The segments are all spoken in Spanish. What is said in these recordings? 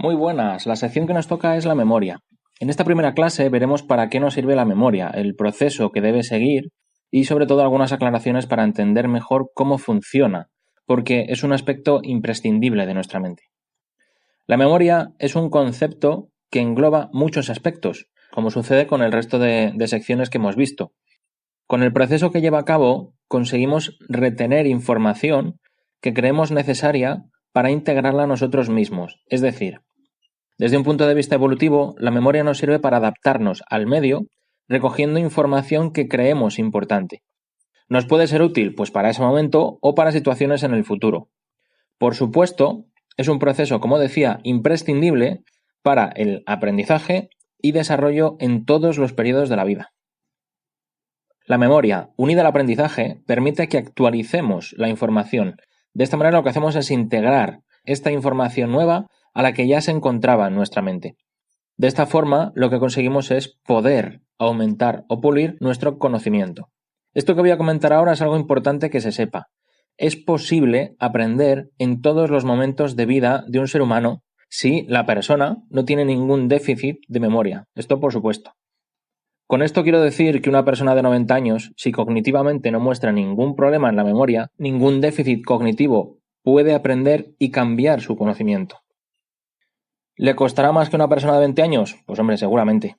Muy buenas, la sección que nos toca es la memoria. En esta primera clase veremos para qué nos sirve la memoria, el proceso que debe seguir y sobre todo algunas aclaraciones para entender mejor cómo funciona, porque es un aspecto imprescindible de nuestra mente. La memoria es un concepto que engloba muchos aspectos, como sucede con el resto de secciones que hemos visto. Con el proceso que lleva a cabo conseguimos retener información que creemos necesaria para integrarla nosotros mismos, es decir, desde un punto de vista evolutivo, la memoria nos sirve para adaptarnos al medio, recogiendo información que creemos importante. Nos puede ser útil, pues para ese momento o para situaciones en el futuro. Por supuesto, es un proceso, como decía, imprescindible para el aprendizaje y desarrollo en todos los periodos de la vida. La memoria, unida al aprendizaje, permite que actualicemos la información. De esta manera lo que hacemos es integrar esta información nueva a la que ya se encontraba en nuestra mente. De esta forma, lo que conseguimos es poder aumentar o pulir nuestro conocimiento. Esto que voy a comentar ahora es algo importante que se sepa. Es posible aprender en todos los momentos de vida de un ser humano si la persona no tiene ningún déficit de memoria. Esto por supuesto. Con esto quiero decir que una persona de 90 años, si cognitivamente no muestra ningún problema en la memoria, ningún déficit cognitivo, puede aprender y cambiar su conocimiento. ¿Le costará más que una persona de 20 años? Pues hombre, seguramente.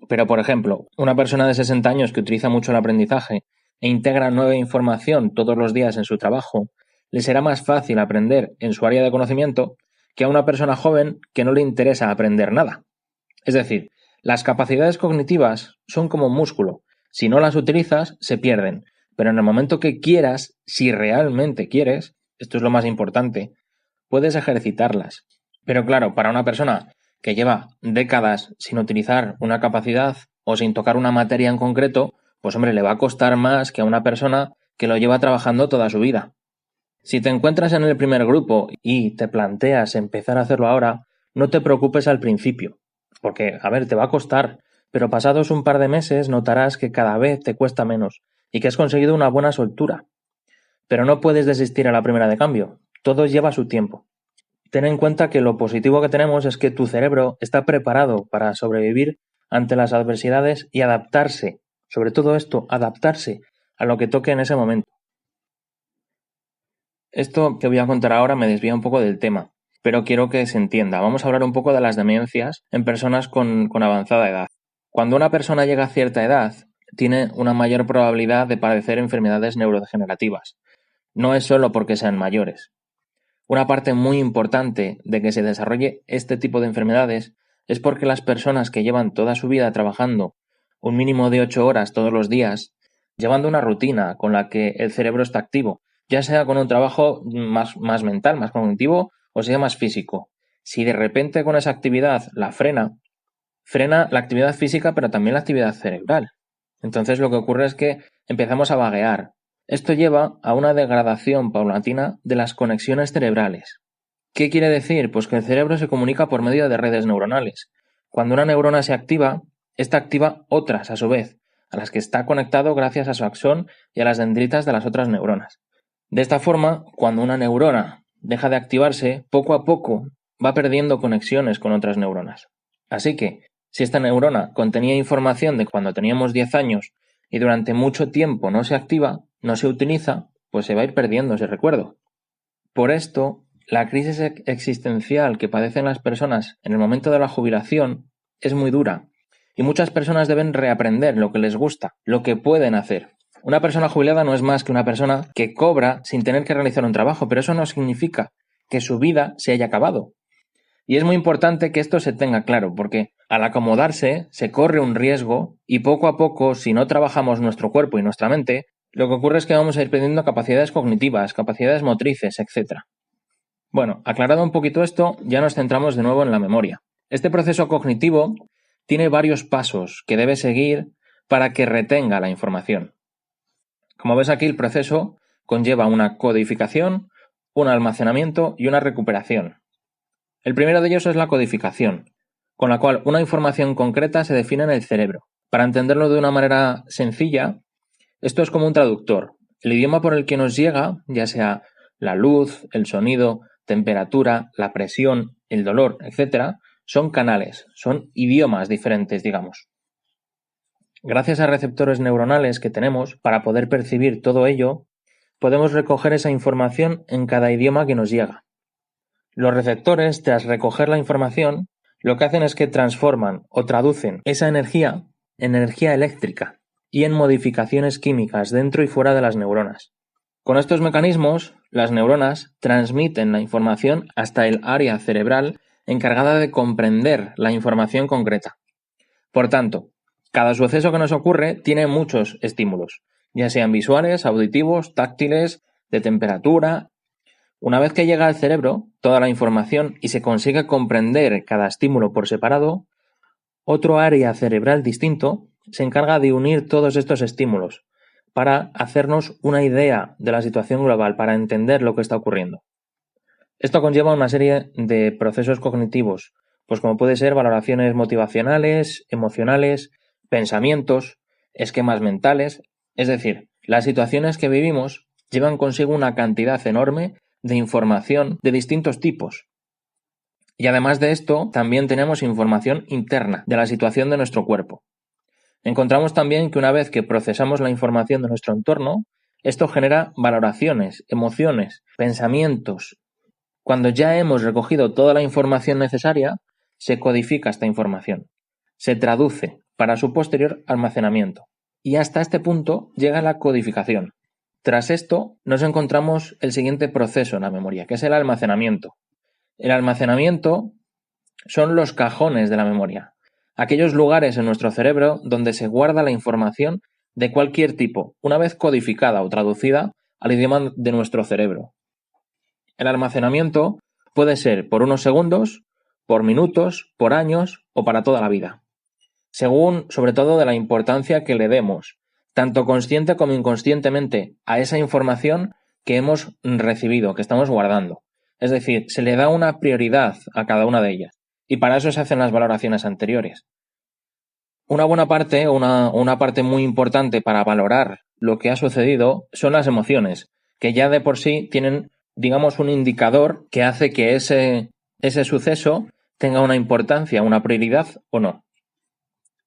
Pero, por ejemplo, una persona de 60 años que utiliza mucho el aprendizaje e integra nueva información todos los días en su trabajo, le será más fácil aprender en su área de conocimiento que a una persona joven que no le interesa aprender nada. Es decir, las capacidades cognitivas son como un músculo. Si no las utilizas, se pierden. Pero en el momento que quieras, si realmente quieres, esto es lo más importante, puedes ejercitarlas. Pero claro, para una persona que lleva décadas sin utilizar una capacidad o sin tocar una materia en concreto, pues hombre, le va a costar más que a una persona que lo lleva trabajando toda su vida. Si te encuentras en el primer grupo y te planteas empezar a hacerlo ahora, no te preocupes al principio, porque, a ver, te va a costar, pero pasados un par de meses notarás que cada vez te cuesta menos y que has conseguido una buena soltura. Pero no puedes desistir a la primera de cambio, todo lleva su tiempo. Ten en cuenta que lo positivo que tenemos es que tu cerebro está preparado para sobrevivir ante las adversidades y adaptarse, sobre todo esto, adaptarse a lo que toque en ese momento. Esto que voy a contar ahora me desvía un poco del tema, pero quiero que se entienda. Vamos a hablar un poco de las demencias en personas con avanzada edad. Cuando una persona llega a cierta edad, tiene una mayor probabilidad de padecer enfermedades neurodegenerativas. No es solo porque sean mayores. Una parte muy importante de que se desarrolle este tipo de enfermedades es porque las personas que llevan toda su vida trabajando un mínimo de 8 horas todos los días, llevando una rutina con la que el cerebro está activo, ya sea con un trabajo más mental, más cognitivo o sea más físico. Si de repente con esa actividad la frena la actividad física pero también la actividad cerebral. Entonces lo que ocurre es que empezamos a vaguear. Esto lleva a una degradación paulatina de las conexiones cerebrales. ¿Qué quiere decir? Pues que el cerebro se comunica por medio de redes neuronales. Cuando una neurona se activa, esta activa otras a su vez, a las que está conectado gracias a su axón y a las dendritas de las otras neuronas. De esta forma, cuando una neurona deja de activarse, poco a poco va perdiendo conexiones con otras neuronas. Así que, si esta neurona contenía información de cuando teníamos 10 años y durante mucho tiempo no se activa, no se utiliza, pues se va a ir perdiendo ese recuerdo. Por esto, la crisis existencial que padecen las personas en el momento de la jubilación es muy dura y muchas personas deben reaprender lo que les gusta, lo que pueden hacer. Una persona jubilada no es más que una persona que cobra sin tener que realizar un trabajo, pero eso no significa que su vida se haya acabado. Y es muy importante que esto se tenga claro, porque al acomodarse se corre un riesgo y poco a poco, si no trabajamos nuestro cuerpo y nuestra mente, lo que ocurre es que vamos a ir perdiendo capacidades cognitivas, capacidades motrices, etc. Bueno, aclarado un poquito esto, ya nos centramos de nuevo en la memoria. Este proceso cognitivo tiene varios pasos que debe seguir para que retenga la información. Como ves aquí, el proceso conlleva una codificación, un almacenamiento y una recuperación. El primero de ellos es la codificación, con la cual una información concreta se define en el cerebro. Para entenderlo de una manera sencilla, esto es como un traductor. El idioma por el que nos llega, ya sea la luz, el sonido, temperatura, la presión, el dolor, etc., son canales, son idiomas diferentes, digamos. Gracias a receptores neuronales que tenemos para poder percibir todo ello, podemos recoger esa información en cada idioma que nos llega. Los receptores, tras recoger la información, lo que hacen es que transforman o traducen esa energía en energía eléctrica y en modificaciones químicas dentro y fuera de las neuronas. Con estos mecanismos, las neuronas transmiten la información hasta el área cerebral encargada de comprender la información concreta. Por tanto, cada suceso que nos ocurre tiene muchos estímulos, ya sean visuales, auditivos, táctiles, de temperatura. Una vez que llega al cerebro toda la información y se consigue comprender cada estímulo por separado, otro área cerebral distinto se encarga de unir todos estos estímulos para hacernos una idea de la situación global, para entender lo que está ocurriendo. Esto conlleva una serie de procesos cognitivos, pues como puede ser valoraciones motivacionales, emocionales, pensamientos, esquemas mentales, es decir, las situaciones que vivimos llevan consigo una cantidad enorme de información de distintos tipos. Y además de esto, también tenemos información interna de la situación de nuestro cuerpo. Encontramos también que una vez que procesamos la información de nuestro entorno, esto genera valoraciones, emociones, pensamientos. Cuando ya hemos recogido toda la información necesaria, se codifica esta información, se traduce para su posterior almacenamiento. Y hasta este punto llega la codificación. Tras esto, nos encontramos el siguiente proceso en la memoria, que es el almacenamiento. El almacenamiento son los cajones de la memoria, aquellos lugares en nuestro cerebro donde se guarda la información de cualquier tipo, una vez codificada o traducida al idioma de nuestro cerebro. El almacenamiento puede ser por unos segundos, por minutos, por años o para toda la vida, según sobre todo de la importancia que le demos, tanto consciente como inconscientemente, a esa información que hemos recibido, que estamos guardando. Es decir, se le da una prioridad a cada una de ellas, y para eso se hacen las valoraciones anteriores. Una buena parte, una parte muy importante para valorar lo que ha sucedido son las emociones, que ya de por sí tienen, digamos, un indicador que hace que ese suceso tenga una importancia, una prioridad o no.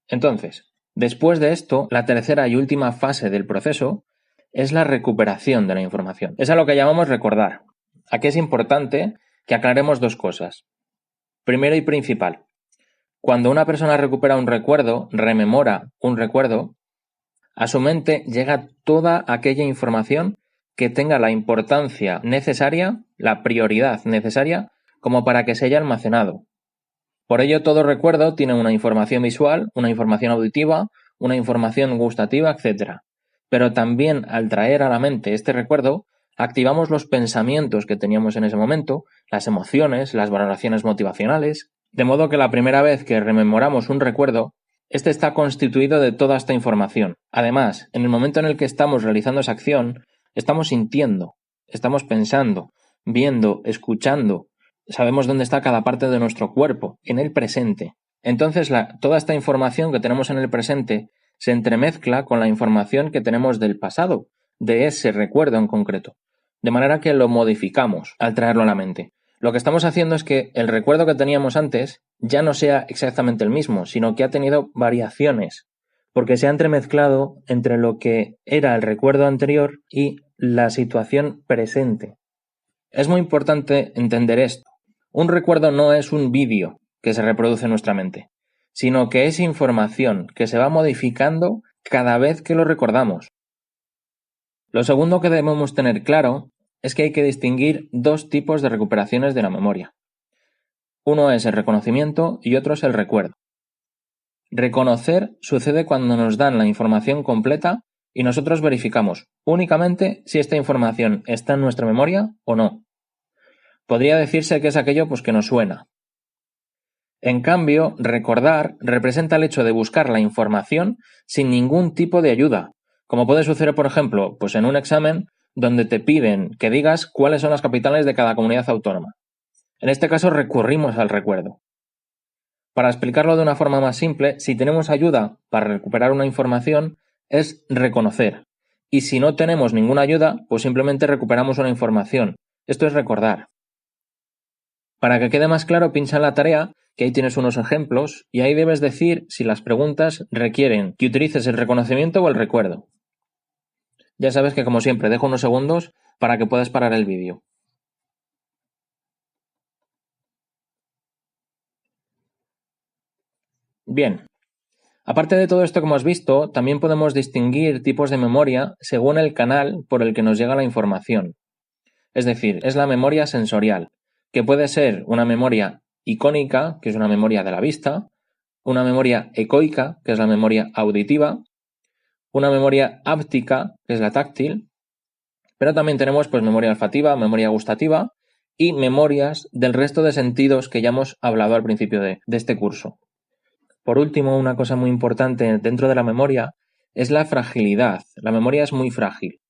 Entonces, después de esto, la tercera y última fase del proceso es la recuperación de la información. Es a lo que llamamos recordar. Aquí es importante que aclaremos dos cosas. Primero y principal, cuando una persona recupera un recuerdo, rememora un recuerdo, a su mente llega toda aquella información que tenga la importancia necesaria, la prioridad necesaria, como para que se haya almacenado. Por ello, todo recuerdo tiene una información visual, una información auditiva, una información gustativa, etc. Pero también al traer a la mente este recuerdo, activamos los pensamientos que teníamos en ese momento, las emociones, las valoraciones motivacionales, de modo que la primera vez que rememoramos un recuerdo, este está constituido de toda esta información. Además, en el momento en el que estamos realizando esa acción, estamos sintiendo, estamos pensando, viendo, escuchando, sabemos dónde está cada parte de nuestro cuerpo, en el presente. Entonces, toda esta información que tenemos en el presente se entremezcla con la información que tenemos del pasado, de ese recuerdo en concreto, de manera que lo modificamos al traerlo a la mente. Lo que estamos haciendo es que el recuerdo que teníamos antes ya no sea exactamente el mismo, sino que ha tenido variaciones, porque se ha entremezclado entre lo que era el recuerdo anterior y la situación presente. Es muy importante entender esto. Un recuerdo no es un vídeo que se reproduce en nuestra mente, sino que es información que se va modificando cada vez que lo recordamos. Lo segundo que debemos tener claro es que hay que distinguir dos tipos de recuperaciones de la memoria. Uno es el reconocimiento y otro es el recuerdo. Reconocer sucede cuando nos dan la información completa y nosotros verificamos únicamente si esta información está en nuestra memoria o no. Podría decirse que es aquello que nos suena. En cambio, recordar representa el hecho de buscar la información sin ningún tipo de ayuda, como puede suceder, por ejemplo, en un examen donde te piden que digas cuáles son las capitales de cada comunidad autónoma. En este caso recurrimos al recuerdo. Para explicarlo de una forma más simple, si tenemos ayuda para recuperar una información, es reconocer. Y si no tenemos ninguna ayuda, pues simplemente recuperamos una información. Esto es recordar. Para que quede más claro, pincha en la tarea, que ahí tienes unos ejemplos, y ahí debes decir si las preguntas requieren que utilices el reconocimiento o el recuerdo. Ya sabes que, como siempre, dejo unos segundos para que puedas parar el vídeo. Bien. Aparte de todo esto que hemos visto, también podemos distinguir tipos de memoria según el canal por el que nos llega la información. Es decir, es la memoria sensorial, que puede ser una memoria icónica, que es una memoria de la vista, una memoria ecoica, que es la memoria auditiva, una memoria áptica, que es la táctil, pero también tenemos pues memoria olfativa, memoria gustativa y memorias del resto de sentidos que ya hemos hablado al principio de este curso. Por último, una cosa muy importante dentro de la memoria es la fragilidad. La memoria es muy frágil.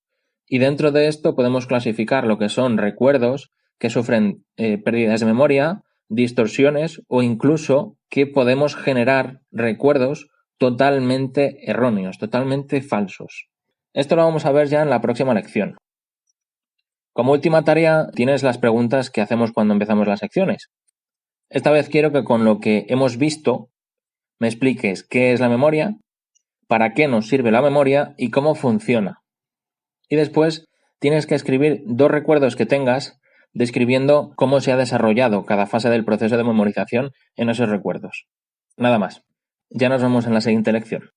Y dentro de esto podemos clasificar lo que son recuerdos que sufren pérdidas de memoria, distorsiones o incluso que podemos generar recuerdos totalmente erróneos, totalmente falsos. Esto lo vamos a ver ya en la próxima lección. Como última tarea tienes las preguntas que hacemos cuando empezamos las secciones. Esta vez quiero que con lo que hemos visto me expliques qué es la memoria, para qué nos sirve la memoria y cómo funciona. Y después tienes que escribir 2 recuerdos que tengas describiendo cómo se ha desarrollado cada fase del proceso de memorización en esos recuerdos. Nada más. Ya nos vemos en la siguiente lección.